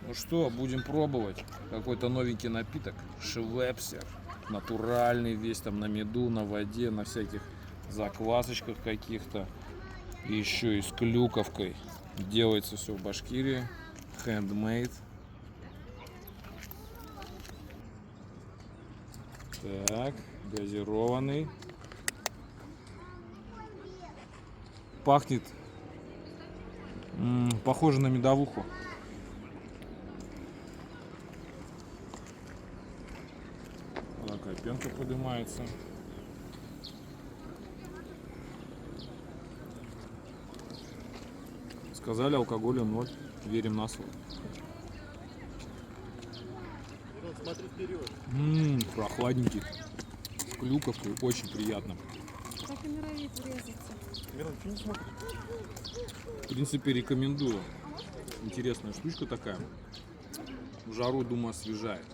Ну что, будем пробовать. Какой-то новенький напиток. Швепсер. Натуральный, весь там на меду, на воде, на всяких заквасочках каких-то. И еще и с клюковкой. Делается все в Башкирии. Handmade. Так, газированный. Пахнет похоже на медовуху. Такая пенка поднимается. Сказали, алкоголя 0. Верим на слово. Смотри вперед. Прохладненький. С клюковкой. Очень приятно. Так и норовит врезаться. Мирон, что не смотришь? В принципе, рекомендую. Интересная штучка такая. В жару, думаю, освежает.